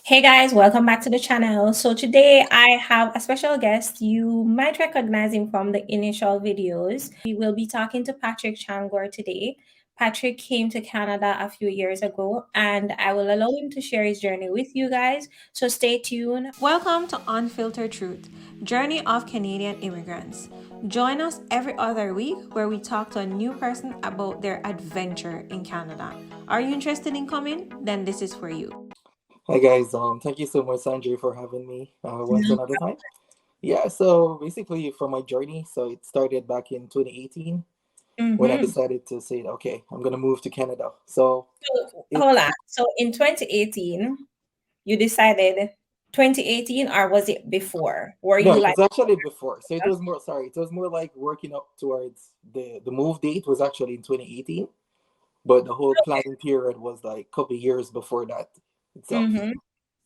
Hey guys, welcome back to the channel. So today I have a special guest. You might recognize him from the initial videos. We will be talking to Patrick Changor today. Patrick came to Canada a few years ago and I will allow him to share his journey with you guys. So stay tuned. Welcome to Unfiltered Truth, Journey of Canadian Immigrants. Join us every other week where we talk to a new person about their adventure in Canada. Are you interested in coming? Then this is for you. Hi guys, thank you so much, Sanjay, for having me once another time. Yeah, so basically for my journey, so it started back in 2018 when I Mm-hmm. decided to say, okay, I'm gonna move to Canada. So So it hold on. So in 2018, you decided 2018, or was it before? Were no, you it like, was actually before. So it was more like working up towards the move date was actually in 2018, but the whole okay? planning period was like a couple years before that itself. Mm-hmm.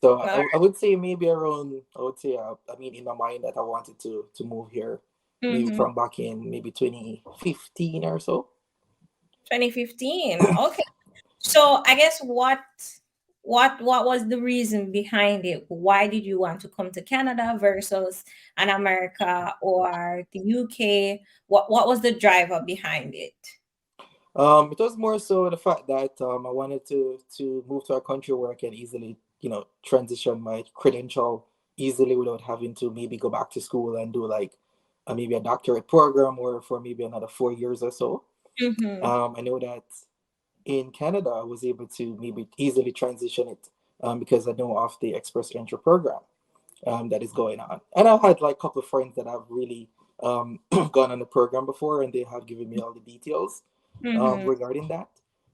So All right. I would say maybe around, I would say, I mean, in my mind that I wanted to move here, maybe Mm-hmm. from back in maybe 2015 or so. 2015. Okay. So I guess what was the reason behind it? Why did you want to come to Canada versus an America or the UK? What was the driver behind it? It was more so the fact that I wanted to move to a country where I can easily, transition my credential easily without having to maybe go back to school and do like maybe a doctorate program or for maybe another 4 years or so. Mm-hmm. I know that in Canada, I was able to maybe easily transition it because I know of the express entry program that is going on. And I've had like a couple of friends that have really gone on the program before and they have given me all the details Mm-hmm. regarding that.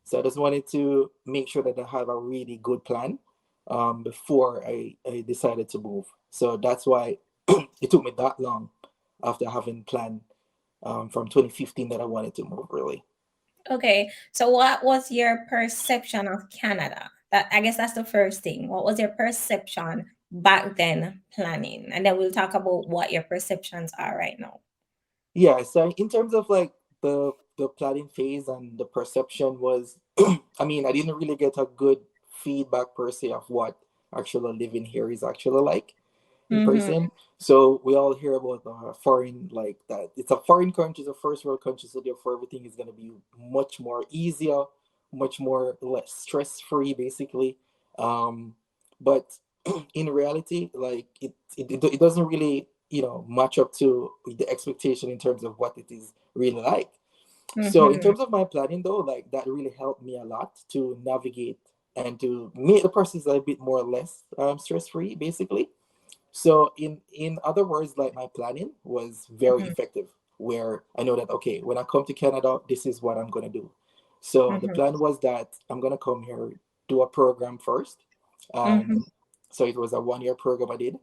So I just wanted to make sure that I have a really good plan before I decided to move. So that's why it took me that long after having planned from 2015 that I wanted to move really. Okay. So what was your perception of Canada? That I guess that's the first thing. What was your perception back then planning? And then we'll talk about what your perceptions are right now. Yeah, so in terms of like the planning phase and the perception was I mean, I didn't really get a good feedback per se of what actually living here is actually like in Mm-hmm. person. So we all hear about foreign like that. It's a foreign country, it's a first world country, so therefore everything is gonna be much more easier, much more less stress free, basically. But in reality, like it doesn't really match up to the expectation in terms of what it is really like. So in Mm-hmm. terms of my planning though, like that really helped me a lot to navigate and to make the process a bit more or less stress free, basically. So in other words, like my planning was very Mm-hmm. effective. Where I know that okay, when I come to Canada, this is what I'm gonna do. So the Mm-hmm. plan was that I'm gonna come here, do a program first. Mm-hmm. So it was a 1 year program I did,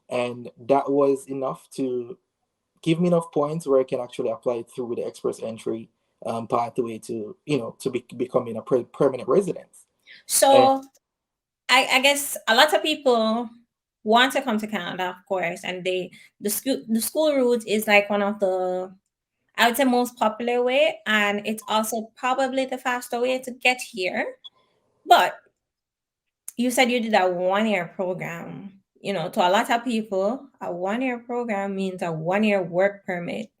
and that was enough to give me enough points where I can actually apply through the express entry pathway to becoming a permanent resident. And So I guess a lot of people want to come to Canada, of course, and the school route is like one of the, I would say, most popular way, and it's also probably the faster way to get here. But you said you did a 1 year program. To a lot of people, a 1 year program means a 1 year work permit.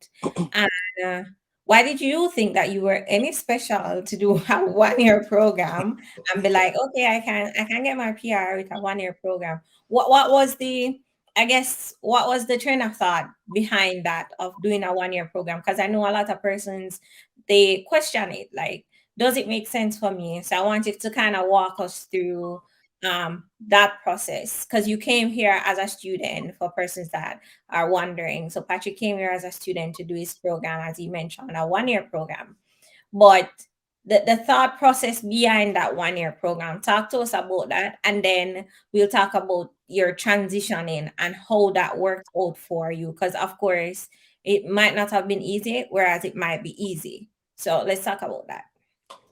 And why did you think that you were any special to do a 1 year program and be like, okay, I can get my PR with a 1 year program? What was the, I guess, what was the train of thought behind that of doing a 1 year program? Because I know a lot of persons, they question it like, does it make sense for me? So I wanted to kind of walk us through that process, because you came here as a student, for persons that are wondering. So Patrick came here as a student to do his program, as he mentioned, a 1 year program. But the thought process behind that 1 year program, talk to us about that. And then we'll talk about your transitioning and how that worked out for you. Because, of course, it might not have been easy, whereas it might be easy. So let's talk about that.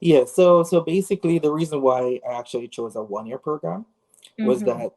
yeah, so basically the reason why I actually chose a 1 year program was Mm-hmm. that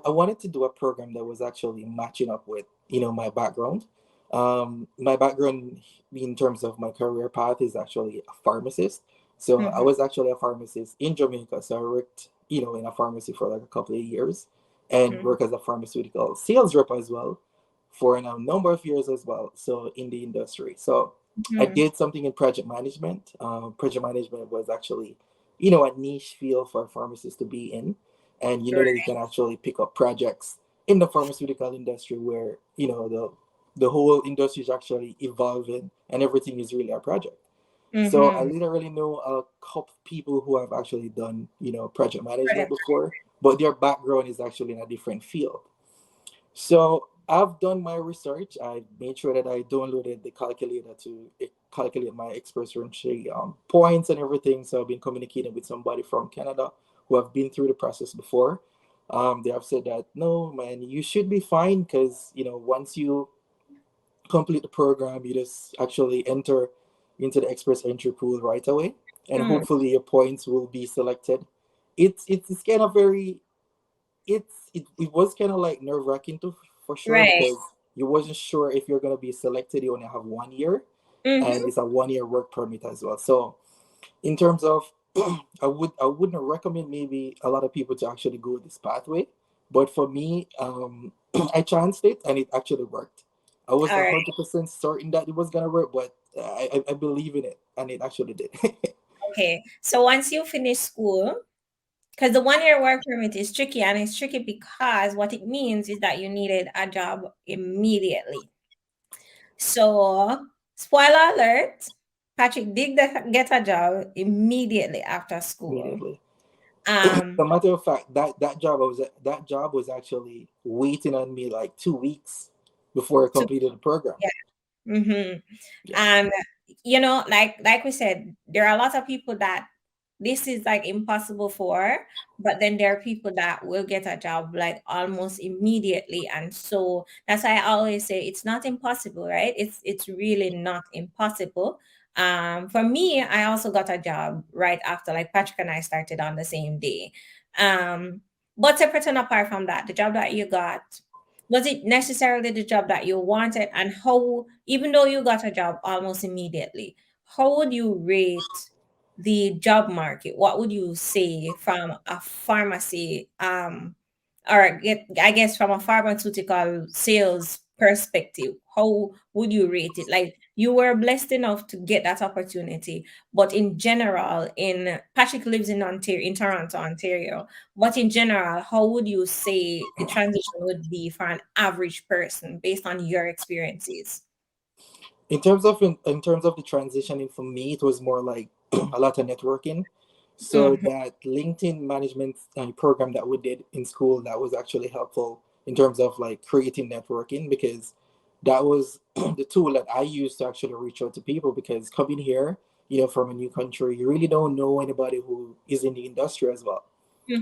I wanted to do a program that was actually matching up with my background. My background in terms of my career path is actually a pharmacist. So I Mm-hmm. was actually a pharmacist in Jamaica. So I worked, in a pharmacy for like a couple of years and Mm-hmm. worked as a pharmaceutical sales rep as well for a number of years as well. So in the industry. So I Mm-hmm. did something in project management. Project management was actually, a niche field for pharmacists to be in. And you know that you Right. can actually pick up projects in the pharmaceutical industry where, the whole industry is actually evolving and everything is really a project. So I Mm-hmm. literally know a couple of people who have actually done, project management Correct. before, but their background is actually in a different field. So I've done my research. I made sure that I downloaded the calculator to calculate my experiential points and everything. So I've been communicating with somebody from Canada who have been through the process before. They have said that no, man, you should be fine because once you complete the program, you just actually enter into the express entry pool right away, and Mm. hopefully your points will be selected. It's kind of very it was kind of like nerve wracking too for sure Right. because you wasn't sure if you're gonna be selected. You only have 1 year, and Mm-hmm. it's a 1 year work permit as well. So in terms of I wouldn't recommend maybe a lot of people to actually go this pathway, but for me, I chanced it and it actually worked. I All wasn't right. 100% certain that it was gonna work, but I believe in it and it actually did. Okay. So once you finish school, because the 1 year work permit is tricky, and it's tricky because what it means is that you needed a job immediately. So, spoiler alert, Patrick did get a job immediately after school. Immediately. As Um, a matter of fact, that job was actually waiting on me like 2 weeks before I to completed the program. yeah. Mm-hmm. Yeah, And like we said, there are a lot of people that this is like impossible for, but then there are people that will get a job like almost immediately. And so that's why I always say it's not impossible, right? It's really not impossible. For me, I also got a job right after, like Patrick and I started on the same day. Um, but separate and apart from that, the job that you got, was it necessarily the job that you wanted? And how, even though you got a job almost immediately, how would you rate the job market? What would you say from a pharmacy, I guess from a pharmaceutical sales perspective? How would you rate it? Like, you were blessed enough to get that opportunity, but in general, in Patrick lives in Ontario, in Toronto, Ontario. But in general, how would you say the transition would be for an average person based on your experiences? in terms of the transitioning for me, it was more like a lot of networking. So Mhm, that LinkedIn management program that we did in school, that was actually helpful in terms of like creating networking because that was the tool that I used to actually reach out to people because coming here, from a new country, you really don't know anybody who is in the industry as well.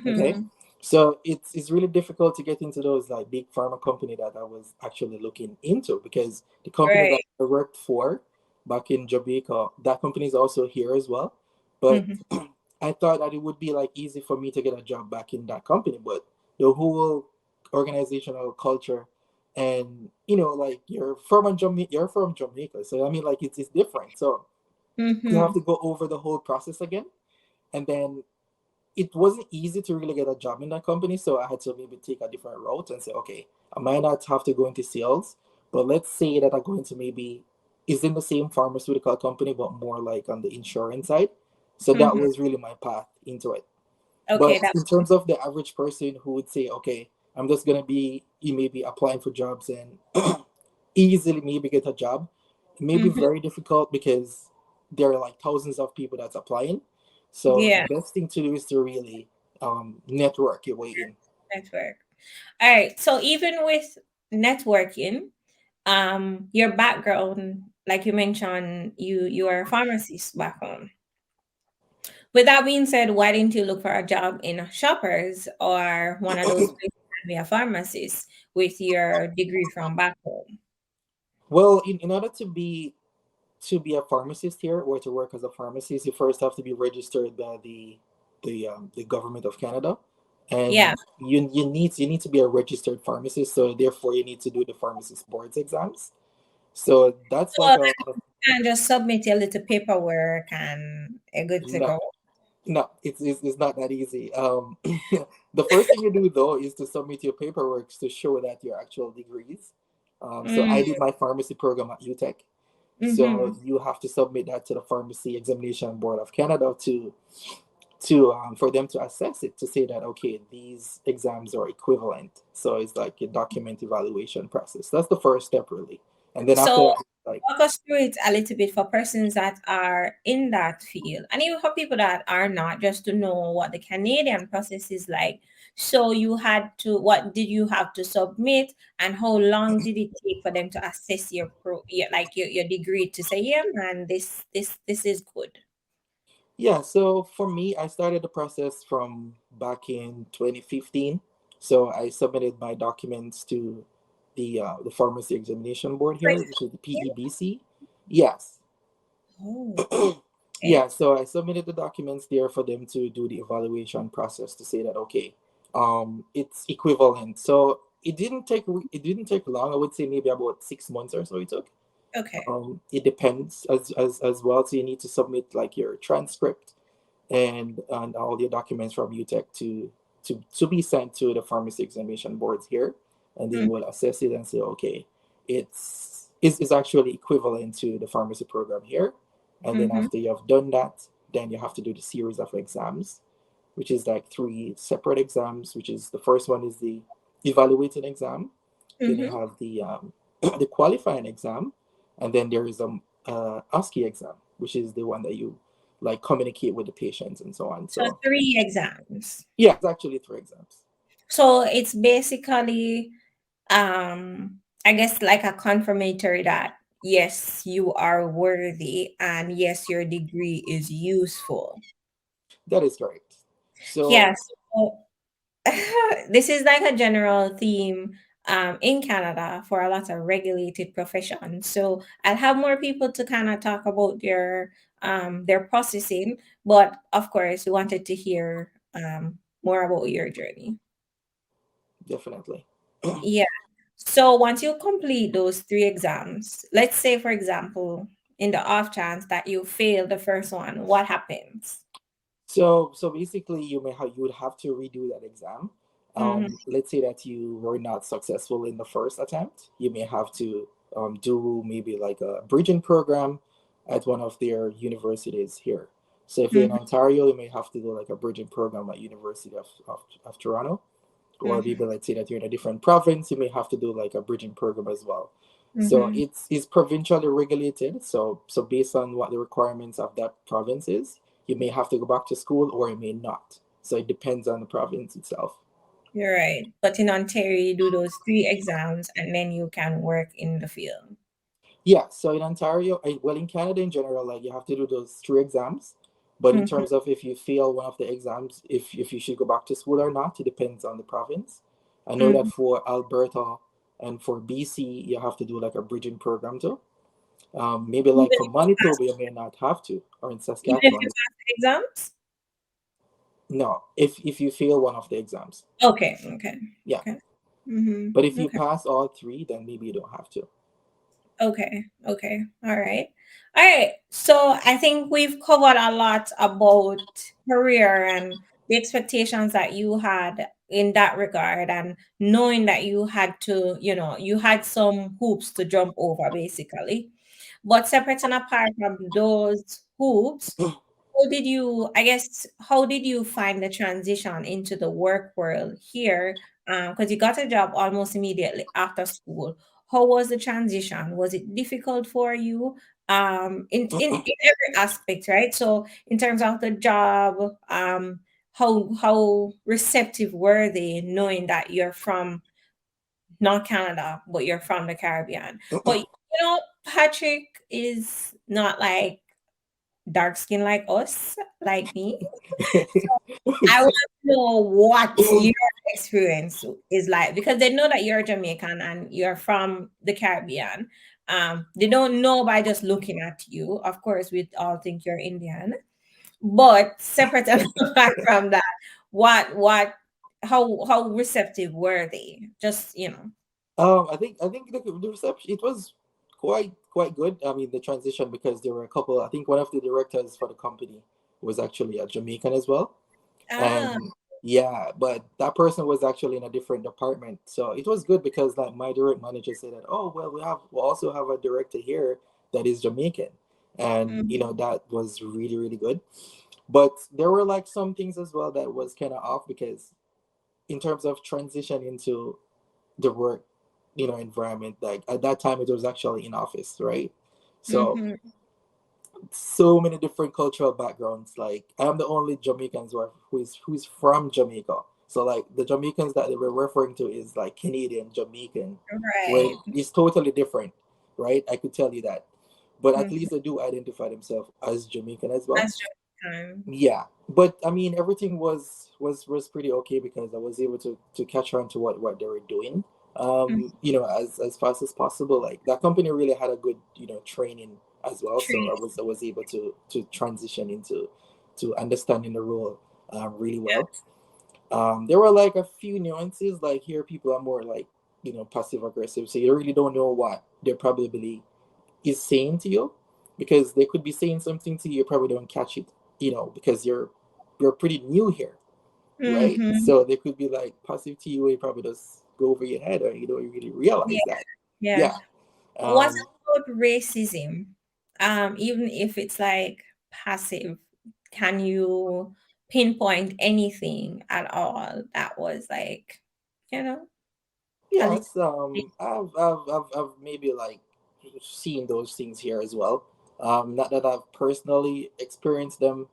Okay. mhm, So it's really difficult to get into those like big pharma company that I was actually looking into because the company that right. I worked for back in Jamaica, that company is also here as well. But Mhm, I thought that it would be like easy for me to get a job back in that company, but the whole organizational culture and like you're from Jamaica, so I mean like it's different. So you have mhm, to go over the whole process again, and then it wasn't easy to really get a job in that company. So I had to maybe take a different route and say, okay, I might not have to go into sales, but let's say that I'm going to maybe is in the same pharmaceutical company, but more like on the insurance side. So that mhm. was really my path into it. But Okay, in that's terms of the average person who would say, okay, I'm just gonna be maybe applying for jobs and easily maybe get a job, it may be mhm, very difficult because there are like thousands of people that's applying. So the yeah, best thing to do is to really network your way in. network. All right. So even with networking, your background, like you mentioned, you are a pharmacist back home. With that being said, why didn't you look for a job in Shoppers or one of those places and be a pharmacist with your degree from back home? Well, in order to be a pharmacist here or to work as a pharmacist, you first have to be registered by the government of Canada, Yeah. and you need to be a registered pharmacist. So therefore, you need to do the pharmacist boards exams. So that's So like like, you can just submit your little paperwork and you're good to no, go. no, it's not that easy. The first thing you do though is to submit your paperwork to show that your actual degrees. So I Mm, did my pharmacy program at UTech. mm-hmm. So you have to submit that to the Pharmacy Examination Board of Canada to for them to assess it to say that okay, these exams are equivalent. So it's like a document evaluation process. That's the first step really, and then after So that, like walk us through it a little bit for persons that are in that field, and even for people that are not, just to know what the Canadian process is like. So you had to, what did you have to submit, and how long did it take for them to assess your like your degree to say, yeah, man, this is good. yeah. So for me, I started the process from back in 2015. So I submitted my documents to the Pharmacy Examination Board here, which is the PEBC. Yes. Oh, Yeah, okay. so I submitted the documents there for them to do the evaluation process to say that okay, it's equivalent. So it didn't take long. I would say maybe about 6 months or so it took. Okay. It depends as well. So you need to submit like your transcript and all your documents from UTech to be sent to the pharmacy examination boards here, and they Mm, will assess it and say, okay, it's actually equivalent to the pharmacy program here. And then mm-hmm, after you have done that, then you have to do the series of exams, which is like three separate exams. Which is the first one is the evaluating exam, then you mm-hmm. have the the qualifying exam, and then there is ASCII exam, which is the one that you like communicate with the patients and so on. So So 3 exams. yeah, it's actually three exams. So it's basically, I guess, like a confirmatory that yes, you are worthy, and yes, your degree is useful. That is correct. So Yes. So this is like a general theme in Canada for a lot of regulated professions. So I'll have more people to kind of talk about their processing, but of course, we wanted to hear more about your journey. definitely. Yeah. So once you complete those 3 exams, let's say, for example, in the off chance that you fail the first one, what happens? So basically, you would have to redo that exam. Mm-hmm, Let's say that you were not successful in the first attempt, you may have to do maybe like a bridging program at one of their universities here. So if you're in mm-hmm, Ontario, you may have to do like a bridging program at University of Toronto. Or mm-hmm, maybe let's say that you're in a different province, you may have to do like a bridging program as well. So mm-hmm. it's provincially regulated. So based on what the requirements of that province is, you may have to go back to school or you may not. So it depends on the province itself. You're right. But in Ontario, you do those 3 exams and then you can work in the field. Yeah, so in Ontario, well, in Canada in general, like you have to do those three exams. But in Mm-hmm, terms of if you fail one of the exams, if you should go back to school or not, it depends on the province. I know that mm-hmm. for Alberta and for BC, you have to do like a bridging program too. Maybe Even like for if you pass, Manitoba, you may not have to, or in even if you Saskatchewan. pass the exams? No, if you fail one of the exams, Okay, okay, yeah. okay. But if Mm-hmm. you Okay. pass all three, then maybe you don't have to. Okay, okay. All right. All right. So I think we've covered a lot about career and the expectations that you had in that regard, and knowing that you had to, you had some hoops to jump over basically. But separate and apart from those hoops, how did you, I guess, how did you find the transition into the work world here? Because you got a job almost immediately after school. How was the transition? Was it difficult for you? In every aspect, right? So in terms of the job, how receptive were they, knowing that you're from not Canada, but you're from the Caribbean? But Patrick is not like dark skin like us, like me. I want to know what your experience is like, because they know that you're Jamaican and you're from the Caribbean. They don't know by just looking at you. Of course, we all think you're Indian, but separate and apart from that, what, how receptive were they? Just. I think the reception it was quite good. I mean, the transition, because there were a couple. I think one of the directors for the company was actually a Jamaican as well, Ah, and yeah, but that person was actually in a different department, so it was good because like my direct manager said that, oh well, we also have a director here that is Jamaican, and mm, that was really really good. But there were like some things as well that was kind of off, because in terms of transition into the work environment, like at that time it was actually in office, right? So mm-hmm. so many different cultural backgrounds. Like I'm the only Jamaicans who's from Jamaica. So like the Jamaicans that they were referring to is like Canadian Jamaican, where Right. it's totally different, right? I could tell you that. But at Mm-hmm. least they do identify themselves as Jamaican as well. That's just time. Yeah, but I mean everything was pretty okay, because I was able to catch on to what they were doing. Mm, As fast as possible. Like that company really had a good training as well, so training. I was able to transition into to understanding the role really Yeah. well. There were like a few nuances. Like here, people are more like passive aggressive, so you really don't know what they're probably is saying to you, because they could be saying something to you, you probably don't catch it, because you're pretty new here, right? Mm-hmm. So they could be like passive to you, and you probably just go over your head, or you don't really Yeah. realize that. Yeah. Yeah. What um about racism? Even if it's like passive, can you pinpoint anything at all that was like, you know, a little yes. bit? I've maybe like seen those things here as well. Not that I've personally experienced them,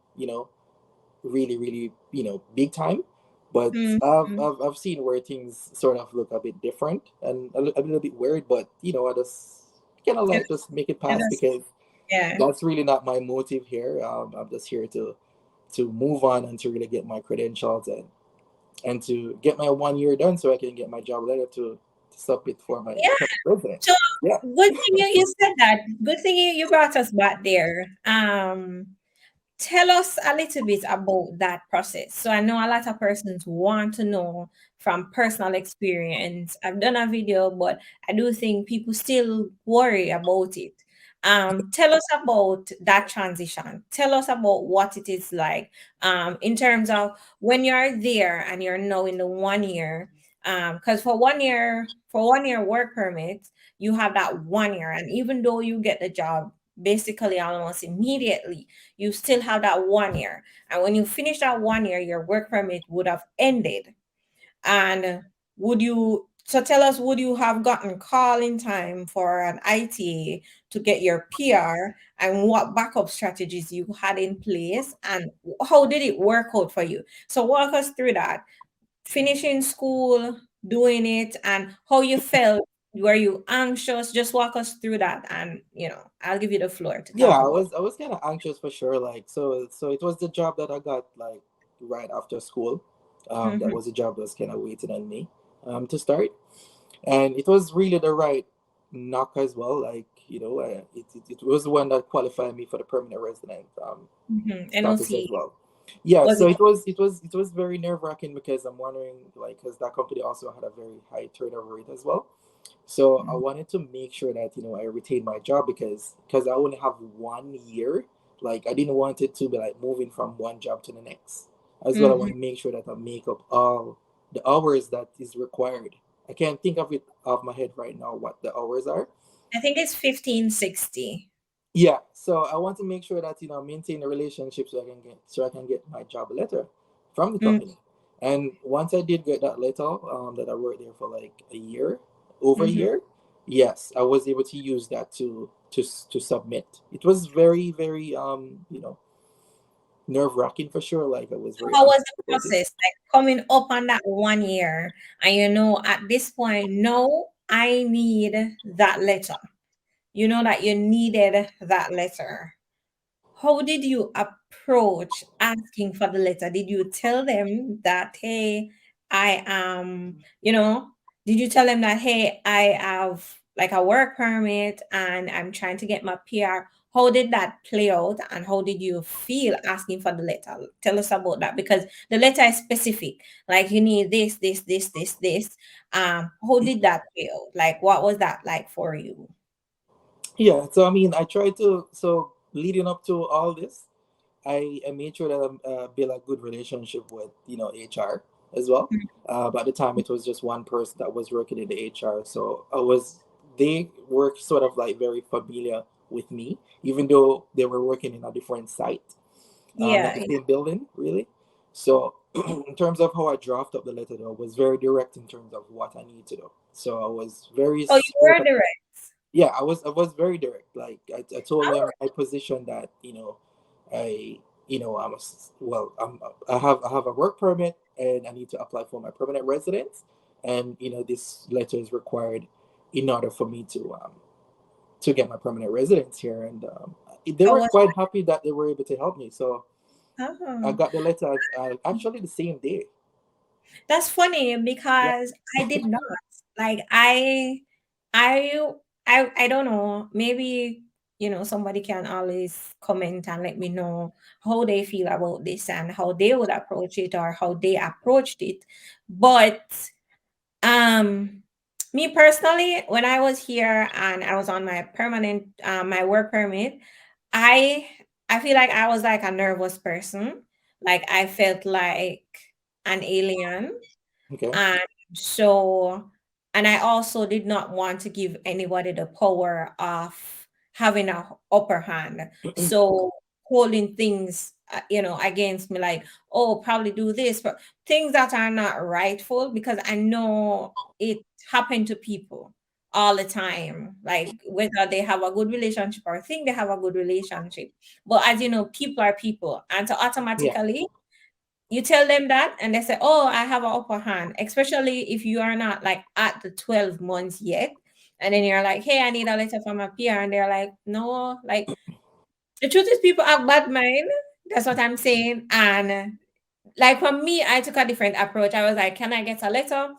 really, really, big time. But Mhm. I've seen where things sort of look a bit different and a little bit weird, but I just kind of And like just make it and pass, that's because yeah. that's really not my motive here. I'm just here to move on and to really get my credentials, and to get my 1 year done, so I can get my job letter to submit for my Yeah. permanent resident. So Yeah. good thing you said that. Good thing you brought us back there. Tell us a little bit about that process. So I know a lot of persons want to know from personal experience. I've done a video, but I do think people still worry about it. Tell us about that transition. Tell us about what it is like in terms of when you're there and you're now in the 1 year. Because for 1 year work permit, you have that 1 year, and even though you get the job basically almost immediately, you still have that 1 year. And when you finish that 1 year, your work permit would have ended. And so tell us, would you have gotten call in time for an ITA to get your PR, and what backup strategies you had in place, and how did it work out for you? So walk us through that, finishing school, doing it, and how you felt. Were you anxious? Just walk us through that, and I'll give you the floor to Yeah, talk I about. was I was kind of anxious for sure. Like, so it was the job that I got like right after school. That Mhm. was a job that was kind of waiting on me to start, and it was really the right knock as well. Like, it was the one that qualified me for the permanent resident Mhm. status as NOC, well. Yeah, was so it? it was very nerve wracking, because I'm wondering, like, because that company also had a very high turnover rate as well. So I Mm, wanted to make sure that I retained my job, because I only have 1 year. Like I didn't want it to be like moving from one job to the next. As well, I mhm. want to make sure that I make up all the hours that is required. I can't think of it off my head right now what the hours are. I think it's 1560. Yeah, so I want to make sure that I maintain a relationship, so I can get my job letter from the Mm, company. And once I did get that letter, that I worked there for like a year, over a mhm. year, yes, I was able to use that to submit. It was very very nerve wracking for sure. Like I was very How was anxious the about it. process like coming up on that 1 year? And at this point, no, I need that letter. You know that you needed that letter. How did you approach asking for the letter? Did you tell them that, hey, I am, did you tell them that, hey, I have like a work permit and I'm trying to get my PR? How did that play out, and how did you feel asking for the letter? Tell us about that, because the letter is specific. Like you need this, this, this, this. How did that play out? Like what was that like for you? Yeah, so I mean, I tried to, so leading up to all this, I made sure that I build a good relationship with, HR as well. But at the time, it was just one person that was working in the HR. So they were sort of like very familiar with me, even though they were working in a different site, not Yeah. the same building, really. So, in terms of how I draft up the letter, though, I was very direct in terms of what I need to do. So I was very Oh, you straight. were direct. Yeah, I was very direct. Like I told Oh, them my position that I well I have a work permit and I need to apply for my permanent residence, and this letter is required in order for me to get my permanent residence here, and they I were was. quite happy that they were able to help me. So I Oh. got the letter actually the same day. That's funny Yeah. because I did not. Like I I don't know. Maybe somebody can always comment and let me know how they feel about this and how they would approach it or how they approached it. But um me personally, when I was here and I was on my my work permit, I I feel like I was like a nervous person. Like I felt like an alien. Okay. And so, and I also did not want to give anybody the power of having a upper hand. So holding things, against me, like, oh, probably do this, but things that are not rightful, because I know it happened to people all the time, like whether they have a good relationship or think they have a good relationship. But as you know, people are people. And so Yeah. automatically, you tell them that and they say, oh, I have an upper hand, especially if you are not like at the 12 months yet. And then you're like, hey, I need a letter from a peer. And they're like, no, like the truth is people have bad mind. That's what I'm saying. And like for me, I took a different approach. I was like, can I get a letter?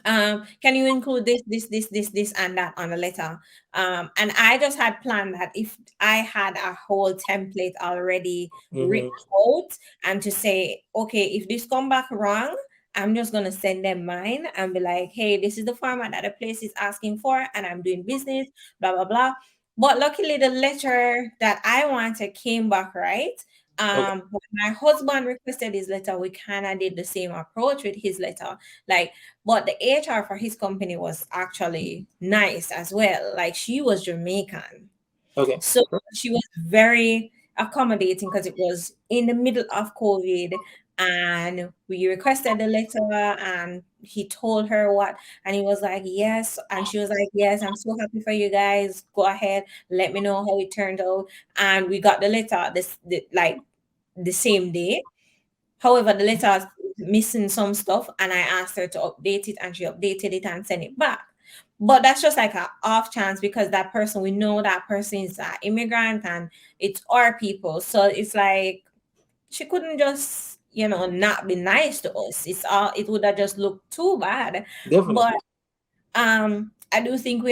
Can you include this and that on the letter? And I just had planned that if I had a whole template already written Mm-hmm. out, and to say, okay, if this come back wrong, I'm just gonna send them mine and be like, hey, this is the format that the place is asking for, and I'm doing business, blah blah blah. But luckily, the letter that I wanted came back right. Okay. When my husband requested his letter, we kind of did the same approach with his letter. Like, but the HR for his company was actually nice as well. Like she was Jamaican. Okay. So she was very accommodating because it was in the middle of COVID, and we requested the letter and he told her what, and he was like, yes. And she was like, yes, I'm so happy for you guys. Go ahead, let me know how it turned out. And we got the letter like the same day. However, the letter is missing some stuff, and I asked her to update it, and she updated it and sent it back. But that's just like a off chance, because that person, we know that person is an immigrant and it's our people. So it's like she couldn't just, not be nice to us. It would have just looked too bad. But Definitely. I do think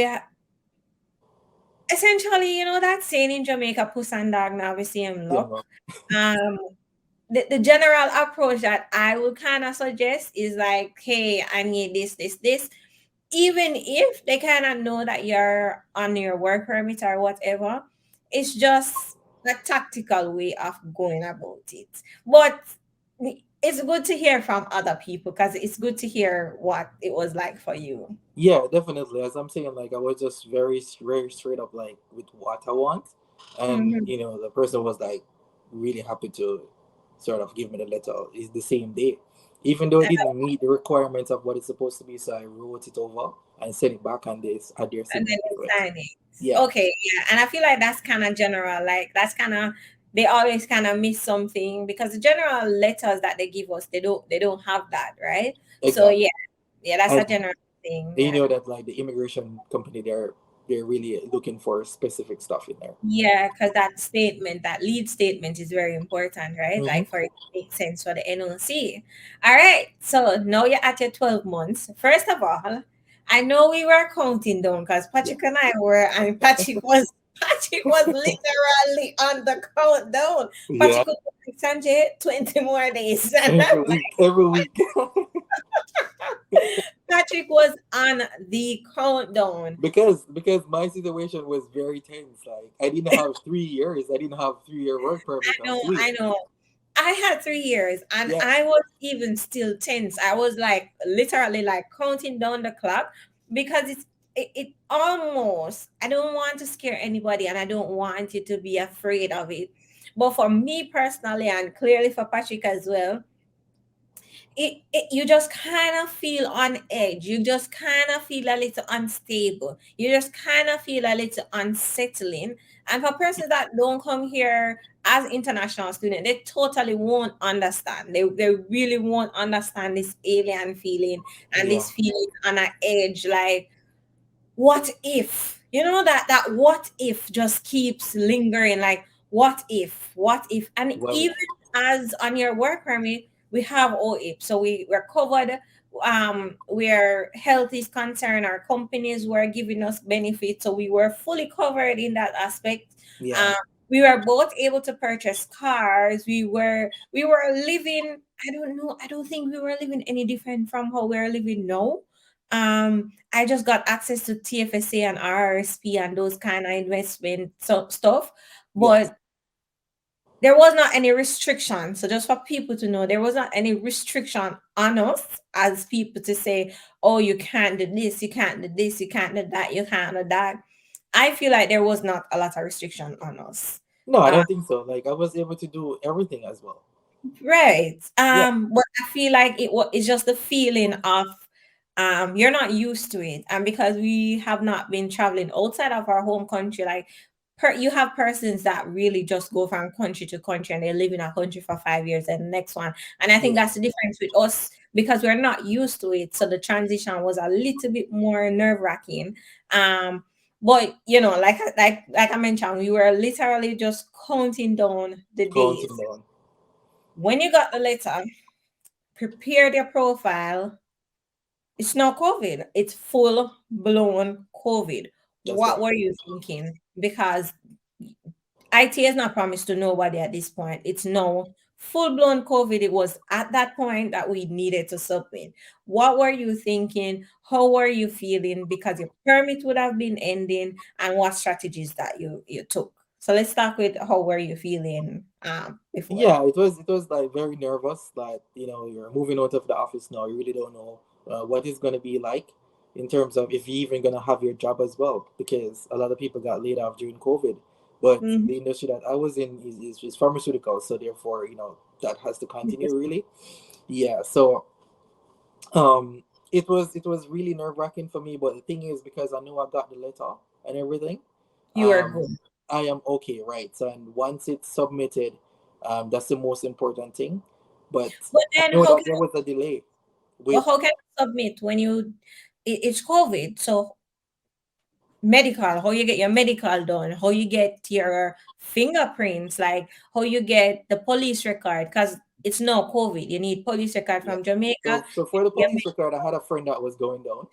essentially, that saying in Jamaica, puss and dog now we see him Yeah. luck. Um the general approach that I would kind of suggest is like, hey, I need this. Even if they kind of know that you're on your work permit or whatever, it's just a tactical way of going about it. But it's good to hear from other people, because it's good to hear what it was like for you. Yeah, definitely. As I'm saying, like I was just very straight up, like with what I want, and Mhm. the person was like really happy to sort of give me the letter. It's the same day, even though it didn't meet the requirements of what it's supposed to be. So I wrote it over and sent it back, and they add their And then signature to they it. sign it. Yeah, Okay, yeah. And I feel like that's kind of general. Like that's kind of, they always kind of miss something, because the general letters that they give us, they don't have that, right? So exactly. yeah, yeah, that's a And general thing. you Yeah. know that like the immigration company, they're really looking for specific stuff in there. Yeah, because that lead statement is very important, right? Hmm. Like for it to make sense for the NOC. All right. So now you're at your 12 months. First of all, I know we were counting down because Yeah, Patrick and I were, and Patrick was literally on the countdown. yeah. Patrick was like, Sanjay, 20 more days. And I'm Every week, every week. Patrick Patrick was on the countdown. Because my situation was very tense. Like I didn't have 3 years. I didn't have 3 year work permit. I I'm know, sweet. I know. I had 3 years and Yeah, I was even still tense. I was like literally like counting down the clock because it almost, I don't want to scare anybody and I don't want you to be afraid of it. But for me personally and clearly for Patrick as well, you just kind of feel on edge. You just kind of feel a little unstable. You just kind of feel a little unsettling. And for persons that don't come here as international students, they totally won't understand. They really won't understand this alien feeling and yeah. this feeling on an edge. Like, what if, that what if just keeps lingering, like what if, and Well, even as on your work permit we have OIP, so we're covered, where health is concerned, our companies were giving us benefits, so we were fully covered in that aspect. yeah. um, we were both able to purchase cars. We were living, I don't know, I don't think we were living any different from how we're living now. I just got access to TFSA and RRSP and those kind of investment stuff, Yes. but there was not any restriction. So just for people to know, there was not any restriction on us as people to say, "Oh, you can't do this, you can't do this, you can't do that, you can't do that." I feel like there was not a lot of restriction on us. No, I Uh, don't think so. Like I was able to do everything as well. Right. Yeah. But I feel like it's just the feeling of you're not used to it. And because we have not been traveling outside of our home country, like you have persons that really just go from country to country and they live in a country for 5 years and the next one. And I think Yeah. that's the difference with us because we're not used to it. So the transition was a little bit more nerve-wracking. But like I mentioned, we were literally just counting down the Counting days. down. When you got the letter, prepare your profile. It's not COVID, it's full blown COVID. That's What right. were you thinking? Because IT has not promised to nobody at this point. It's no full blown COVID. It was at that point that we needed to submit. What were you thinking? How were you feeling? Because your permit would have been ending, and what strategies that you took. So let's start with how were you feeling before. Yeah, it was like very nervous. Like you're moving out of the office now. You really don't know what it's gonna be like in terms of if you're even gonna have your job as well, because a lot of people got laid off during COVID. But Mhm. the industry that I was in is pharmaceutical, so therefore that has to continue really. Yeah, so it was really nerve wracking for me. But the thing is, because I knew I got the letter and everything, You were um, good. I am okay, right? So and once it's submitted, that's the most important thing. But But I then know that there was a delay with how can you submit when it's COVID? So medical, how you get your medical done, how you get your fingerprints, like how you get the police record, because it's no COVID. You need police record yeah. from Jamaica. So for the Your police record, I had a friend that was going down,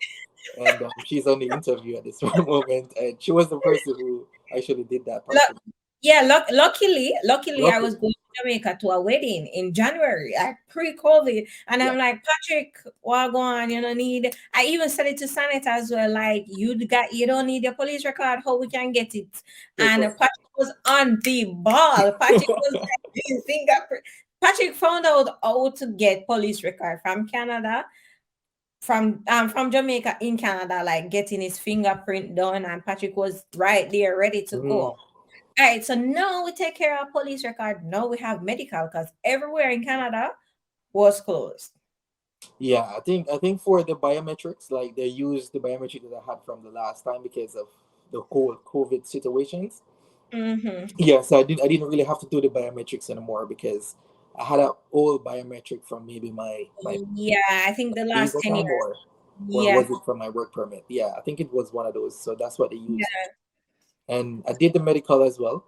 and she's on the interview at this moment, and she was the person who actually did that part for me. Yeah, luckily, I was Luckily, going to Jamaica to a wedding in January, like pre-COVID, and yeah, I'm like, Patrick, what going? You don't need. I even said it to Sanita as well, like you don't need your police record. How we can get it? And paper. Patrick was on the ball. Patrick was like, his fingerprint. Patrick found out how to get police record from Canada, from Jamaica in Canada, like getting his fingerprint done, and Patrick was right there ready to go. Mhm. All right, so now we take care of police record. Now we have medical because everywhere in Canada was closed. Yeah, I think for the biometrics, like they used the biometric that I had from the last time because of the whole COVID situations. Mm-hmm. Yeah, so I didn't really have to do the biometrics anymore because I had an old biometric from maybe my Yeah, I think the last visa 10 time, years. or Yeah. was it from my work permit? Yeah, I think it was one of those. So that's what they used, Yeah. and I did the medical as well.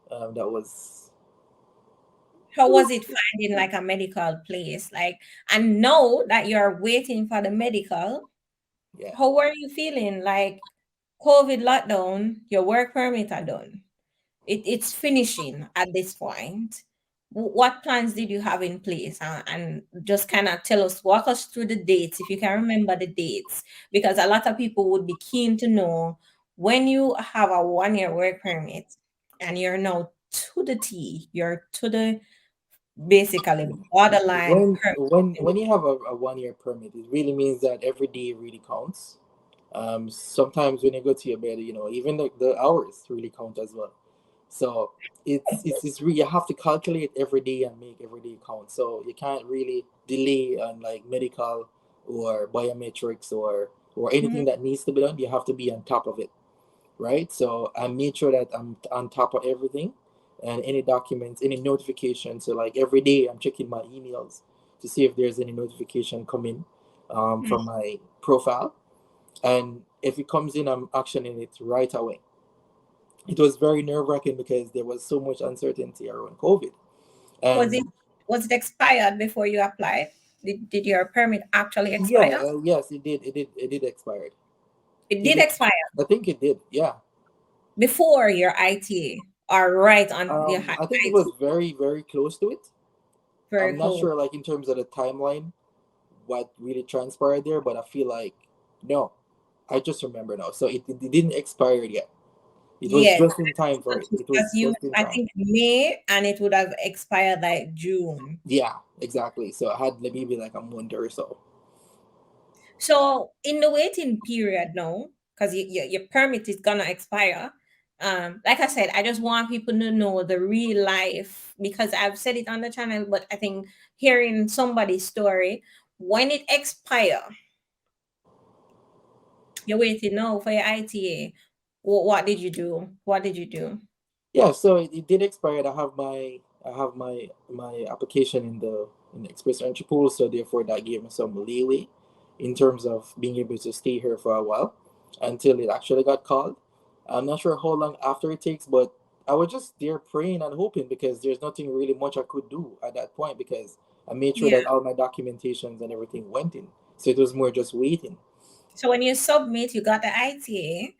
That was How was it finding like a medical place? Like, and know that you're waiting for the medical. yeah. How were you feeling? Like, COVID lockdown, your work permit are done. It's finishing at this point. what plans did you have in place? And just kind of tell us, walk us through the dates, if you can remember the dates, because a lot of people would be keen to know when you have a 1 year work permit and you're now to the T, you're to the basically borderline When you have a 1 year permit, it really means that every day really counts. Sometimes when you go to your bed, even the hours really count as well. So you have to calculate every day and make every day count. So you can't really delay on like medical or biometrics or anything Mhm. that needs to be done. You have to be on top of it, right? So I made sure that I'm on top of everything and any documents, any notifications. So like every day I'm checking my emails to see if there's any notification coming from my profile. And if it comes in, I'm actioning it right away. It was very nerve wracking because there was so much uncertainty around COVID. Was it And was it expired before you applied? Did your permit actually yeah, expire? yes, it did expired. It It did did, expire I think it did. Yeah. before your ITA or right on your I think it was ITA. very, very close to it. Very I'm not cool. sure, like in terms of the timeline, what really transpired there, but I feel like no, I just remember now. So it didn't expire yet. It was Yes, just in time for it. It because was you, just in I time. think May, and it would have expired like June. Yeah, exactly. So I had maybe like a month or so. So in the waiting period now, because your permit is gonna expire. Like I said, I just want people to know the real life, because I've said it on the channel, but I think hearing somebody's story, when it expire, you're waiting now for your ITA. What did you do? What did you do? Yeah, so it did expire. I have my application in the express entry pool, so therefore that gave me some leeway in terms of being able to stay here for a while until it actually got called. I'm not sure how long after it takes, but I was just there praying and hoping because there's nothing really much I could do at that point because I made sure Yeah. that all my documentations and everything went in. So it was more just waiting. So when you submit, you got the ITA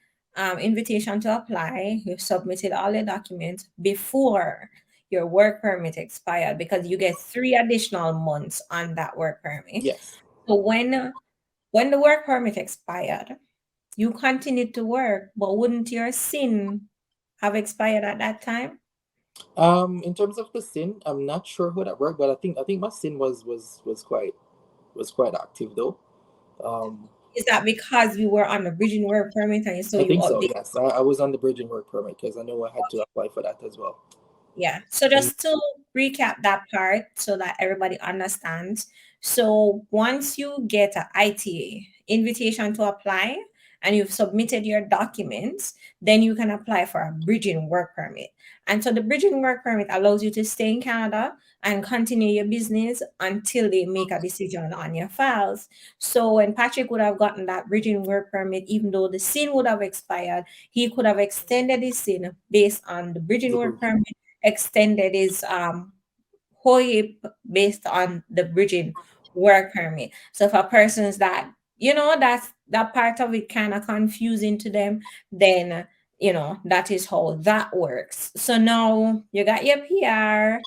invitation to apply. You submitted all the documents before your work permit expired, because you get 3 additional months on that work permit. Yes. So when the work permit expired, you continued to work, but wouldn't your SIN have expired at that time? In terms of the sin, I'm not sure how that worked, but I think my sin was quite active though. Um, Is that because you were on the bridging work permit and so I you think so. update? Yes, I was on the bridging work permit because I know I had to apply for that as well. Yeah. So And just to recap that part so that everybody understands. So once you get an ITA invitation to apply and you've submitted your documents, then you can apply for a bridging work permit. And so the bridging work permit allows you to stay in Canada and continue your business until they make a decision on your files. So when Patrick would have gotten that bridging work permit, even though the SIN would have expired, he could have extended his SIN based on the bridging the work bridging. permit, extended his HOIP based on the bridging work permit. So for persons that, that's that part of it kind of confusing to them, then that is how that works. So now you got your PR,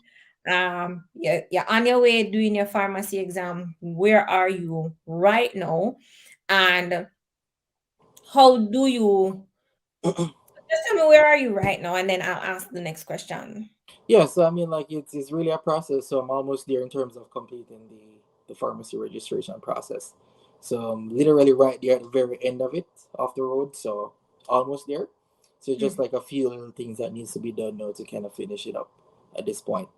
you're on your way doing your pharmacy exam. Where are you right now? And how do you just tell me where are you right now, and then I'll ask the next question. Yeah, so I mean, like it's really a process. So I'm almost there in terms of completing the pharmacy registration process. So I'm literally right there at the very end of it, off the road. So almost there. So just Hmm. like a few little things that needs to be done now to kind of finish it up at this point,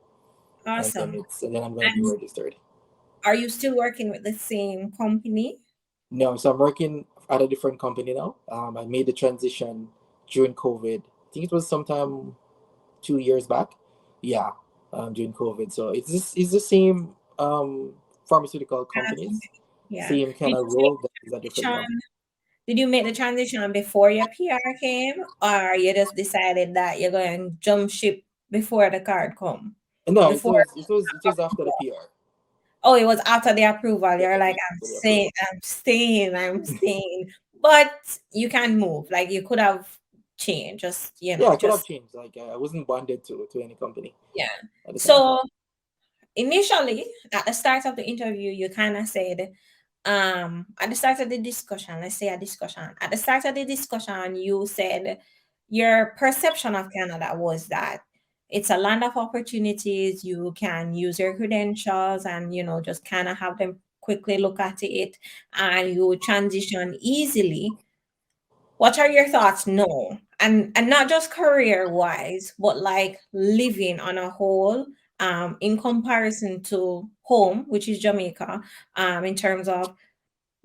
Awesome. and then I'm gonna be And registered. are you still working with the same company? No, so I'm working at a different company now. I made the transition during COVID. I think it was sometime 2 years back. Yeah, during COVID. So it's the same pharmaceutical companies, Yeah. same kind Did of you make role, but it's a the different transition? company. Did you make the transition before your PR came, or you just decided that you're going to jump ship before the card come? And no, it Before was it was it was after the PR. Oh, it was after the approval. Yeah, You're it like, was I'm after the saying, approval. I'm staying, I'm staying. But you can move. Like you could have changed, just Yeah, I could have just changed. Like I wasn't bonded to any company yeah. at the So time. initially at the start of the interview, you kind of said, at the start of the discussion, let's say a discussion, at the start of the discussion, you said your perception of Canada was that it's a land of opportunities. You can use your credentials and, just kind of have them quickly look at it, and you transition easily. What are your thoughts? No. And not just career wise, but like living on a whole, in comparison to home, which is Jamaica, in terms of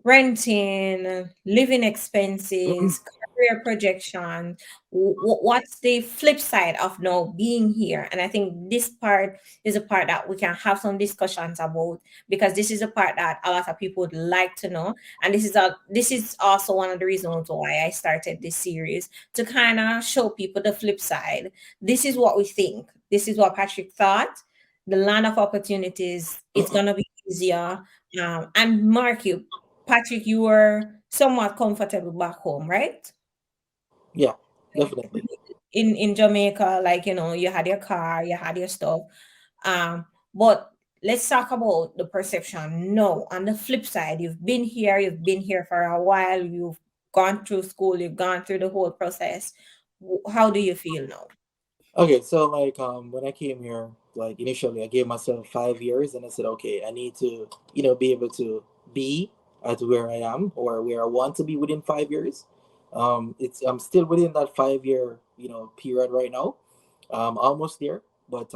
renting, living Mhm. expenses, career projection. What's the flip side of now being here? And I think this part is a part that we can have some discussions about, because this is a part that a lot of people would like to know. And this is also one of the reasons why I started this series, to kind of show people the flip side. This is what we think. This is what Patrick thought. The land of opportunities, it's gonna be easier. And Mark, Patrick, you were somewhat comfortable back home, right? Yeah, definitely. In Jamaica, like, you had your car, you had your stuff. But let's talk about the perception. No, on the flip side, you've been here for a while, you've gone through school, you've gone through the whole process. How do you feel now? Okay, so like when I came here, like initially I gave myself 5 years and I said, okay, I need to, be able to be at where I am or where I want to be within 5 years. It's I'm still within that 5 year, period right now. Almost there, but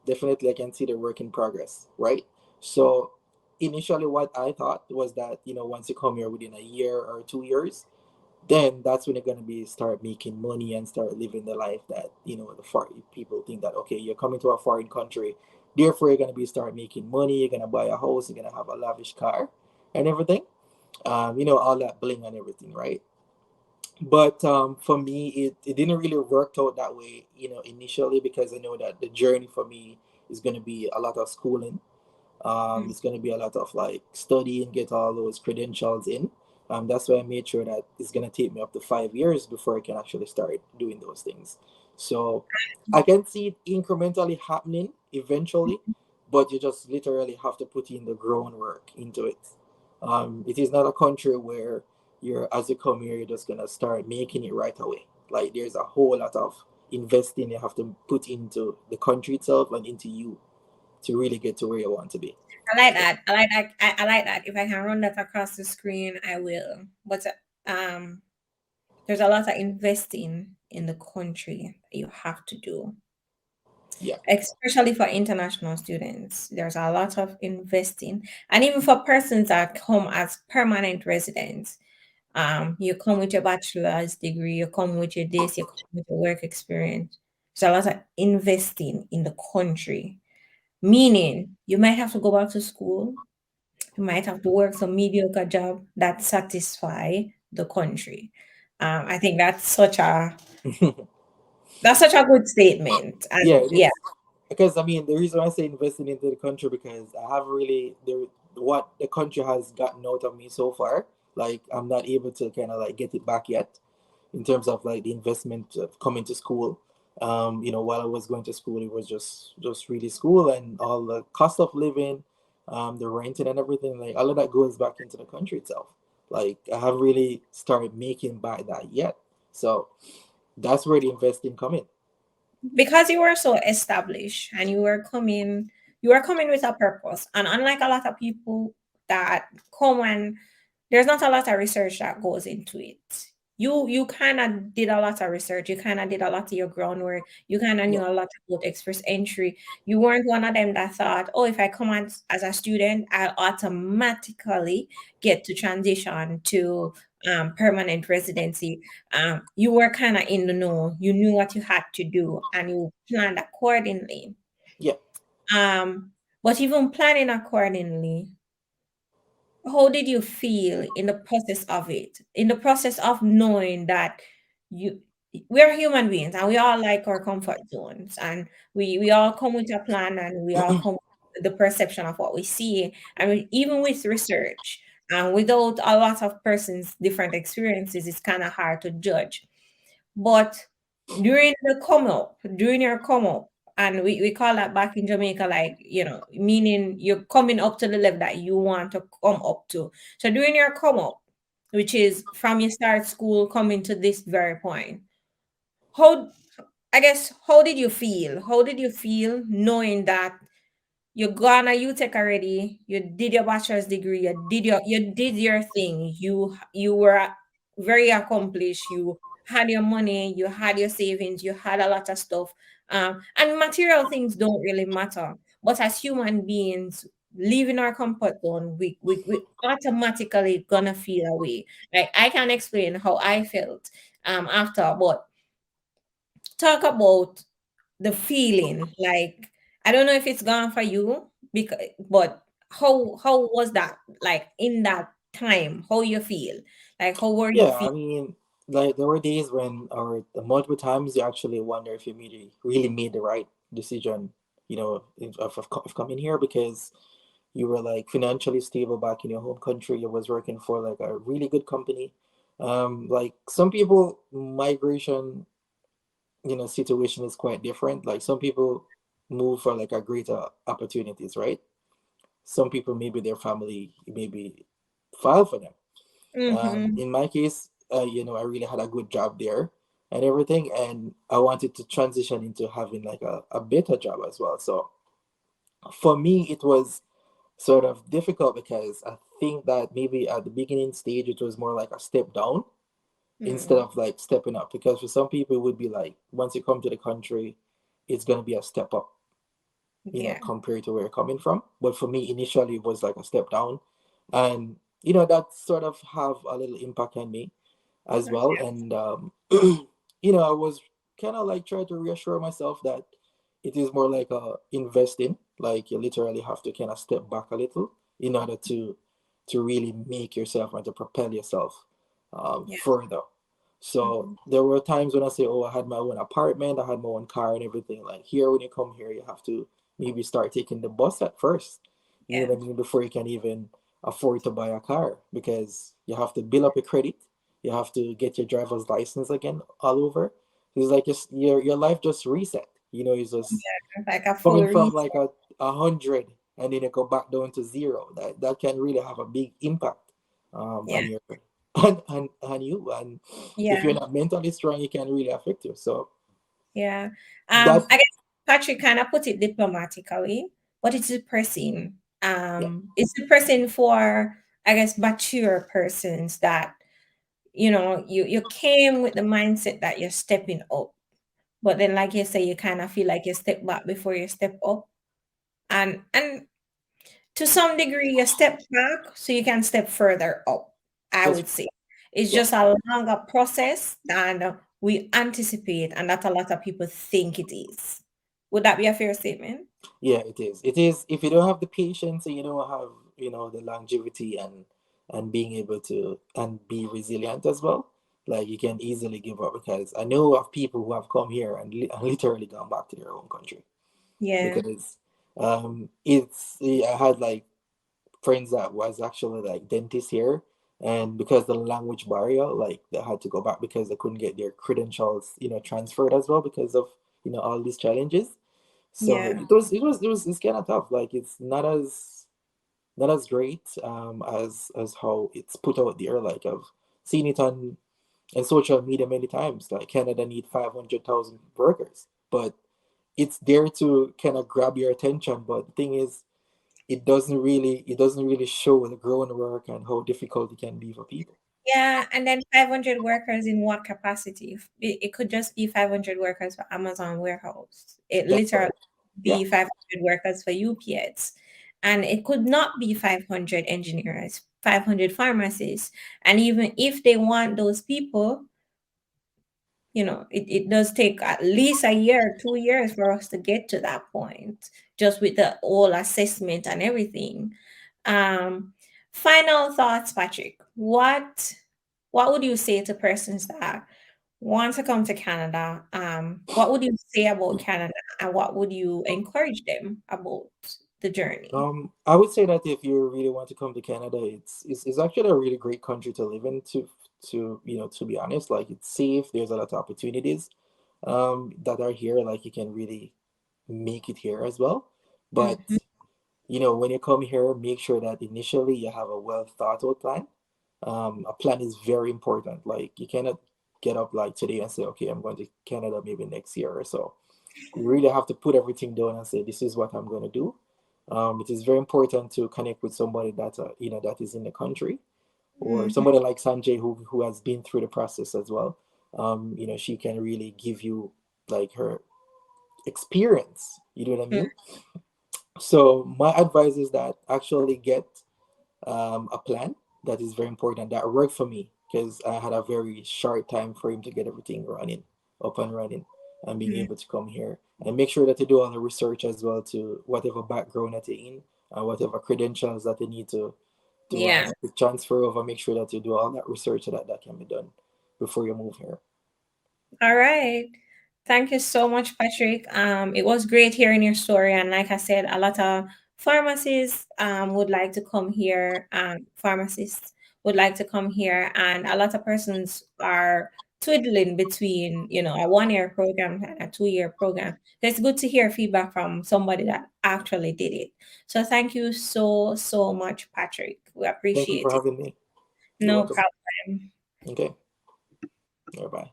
definitely I can see the work in progress, right? So initially what I thought was that, once you come here within a year or 2 years, then that's when you're gonna be start making money and start living the life that the foreign people think that okay, you're coming to a foreign country, therefore you're gonna be start making money, you're gonna buy a house, you're gonna have a lavish car and everything, all that bling and everything, right? But for me, it didn't really work out that way, initially, because I know that the journey for me is gonna be a lot of schooling. Mm. It's going to be a lot of like study and get all those credentials in. That's why I made sure that it's going to take me up to 5 years before I can actually start doing those things. So I can see it incrementally happening eventually, but you just literally have to put in the groundwork into it. It is not a country where as you come here, you're just going to start making it right away. Like there's a whole lot of investing you have to put into the country itself and into you to really get to where you want to be. I like So, that. I like that. I like that. If I can run that across the screen, I will. But um, there's a lot of investing in the country that you have to do, yeah, especially for international students. There's a lot of investing, and even for persons that come as permanent residents. You come with your bachelor's degree, you come with your this, you come with your work experience. There's a lot of investing in the country, meaning you might have to go back to school, you might have to work some mediocre job that satisfy the country. I think that's such a good statement, yeah, and it yeah. is. Because I mean, the reason I say investing into the country because I have really what the country has gotten out of me so far. Like I'm not able to kind of like get it back yet, in terms of like the investment of coming to school. While I was going to school, it was just really school and all the cost of living, the renting and everything. Like all of that goes back into the country itself. Like I haven't really started making back that yet. So that's where the investing come in. Because you were so established and you were coming with a purpose, and unlike a lot of people that come and there's not a lot of research that goes into it. You kind of did a lot of research, you kind of did a lot of your groundwork, you kind of Yeah, knew a lot about express entry. You weren't one of them that thought, oh, if I come as a student, I'll automatically get to transition to permanent residency. You were kind of in the know. You knew what you had to do, and you planned accordingly. yeah, But even planning accordingly, how did you feel in the process of it? In the process of knowing that you we're human beings and we all like our comfort zones, and we all come with a plan, and we all come with the perception of what we see. I mean, even with research and without a lot of persons' different experiences, it's kind of hard to judge. But during your come up, And we call that back in Jamaica, like, meaning you're coming up to the level that you want to come up to. So during your come up, which is from you start school coming to this very point, how, I guess, how did you feel? How did you feel knowing that you gone a UTech already, you did your bachelor's degree, you did your thing, you were very accomplished, you had your money, you had your savings, you had a lot of stuff, and material things don't really matter. But as human beings, leaving our comfort zone, we automatically gonna feel away. Like, I can't explain how I felt after, but talk about the feeling. Like, I don't know if it's gone for you, because but how was that, like, in that time, how you feel, like, how were you Yeah, I feeling? mean, like there were days when, or the multiple times, you actually wonder if you really made the right decision, of coming here, because you were like financially stable back in your home country. You was working for like a really good company. Like some people, migration, situation is quite different. Like some people move for like a greater opportunities, right? Some people, maybe their family maybe file for them. Mm-hmm. In my case, I really had a good job there and everything, and I wanted to transition into having like a better job as well. So for me, it was sort of difficult because I think that maybe at the beginning stage, it was more like a step down instead Mm. of like stepping up. Because for some people, it would be like once you come to the country, it's going to be a step up, Yeah. compared to where you're coming from. But for me, initially, it was like a step down. And, that sort of have a little impact on me as well. And, I was kind of like trying to reassure myself that it is more like a investing. Like you literally have to kind of step back a little in order to really make yourself and to propel yourself Yeah. further. So Mm-hmm. there were times when I say, "Oh, I had my own apartment, I had my own car, and everything." Like here, when you come here, you have to maybe start taking the bus at first. You Yeah. know what I mean? Before you can even afford to buy a car, because you have to build up your credit. You have to get your driver's license again all over. It's like your life just reset. It's just Like a full coming from reset. like a hundred, and then you go back down to zero. That can really have a big impact Yeah. on your on you. And if you're Yeah. not mentally strong, it can really affect you. So Yeah. that I guess Patrick kind of put it diplomatically, but it's depressing. yeah, It's depressing for, I guess, mature persons that, you came with the mindset that you're stepping up, but then, like you say, you kind of feel like you step back before you step up, and to some degree, you step back so you can step further up. I that's would say it's yeah. just a longer process than we anticipate, and that a lot of people think it is. Would that be a fair statement? Yeah, it is. It is. If you don't have the patience and you don't have, the longevity and being able to and be resilient as well, like you can easily give up. Because I know of people who have come here and literally gone back to their own country Yeah, because I had like friends that was actually like dentists here, and because the language barrier, like they had to go back because they couldn't get their credentials, transferred as well because of all these challenges. So yeah, it's kind of tough. Like it's not as great as how it's put out there. Like I've seen it on social media many times. Like Canada need 500,000 workers, but it's there to kind of grab your attention. But the thing is, it doesn't really show the growing work and how difficult it can be for people. yeah. And then 500 workers in what capacity? It could just be 500 workers for Amazon warehouse. It That's literally correct. Yeah, be 500 workers for UPS. And it could not be 500 engineers, 500 pharmacists. And even if they want those people, it does take at least a year, 2 years for us to get to that point, just with the whole assessment and everything. Um, Final thoughts, Patrick. What would you say to persons that want to come to Canada? What would you say about Canada, and what would you encourage them about the journey? I would say that if you really want to come to Canada, it's actually a really great country to live in. To be honest, like it's safe. There's a lot of opportunities that are here. Like you can really make it here as well. But Mhm. when you come here, make sure that initially you have a well thought out plan. A plan is very important. Like you cannot get up like today and say, okay, I'm going to Canada maybe next year or so. You really have to put everything down and say, this is what I'm going to do. It is very important to connect with somebody that that is in the country, or Mhm. somebody like Sanjay who has been through the process as well. She can really give you like her experience. You know what I mean? So my advice is that actually get a plan. That is very important. That worked for me because I had a very short time frame to get everything running, up and running, and being Mhm. able to come here. And make sure that you do all the research as well to whatever background that you're in and whatever credentials that they need Yeah. to transfer over. Make sure that you do all that research so that that can be done before you move here. All right. Thank you so much, Patrick. It was great hearing your story. And like I said, a lot of pharmacists would like to come here. Pharmacists would like to come here, and a lot of persons are twiddling between, a 1 year program and a 2 year program. So it's good to hear feedback from somebody that actually did it. So thank you so, so much, Patrick. We Thank you for appreciate it. having me. You're No welcome. problem. Okay. Bye.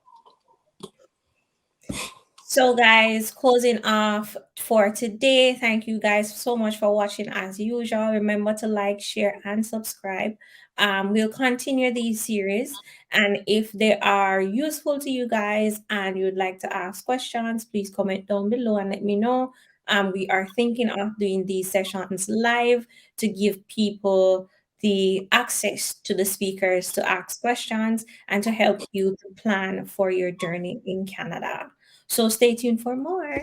So, guys, closing off for today. Thank you guys so much for watching as usual. Remember to like, share, and subscribe. We'll continue these series. And if they are useful to you guys and you'd like to ask questions, please comment down below and let me know. We are thinking of doing these sessions live to give people the access to the speakers to ask questions and to help you to plan for your journey in Canada. So stay tuned for more.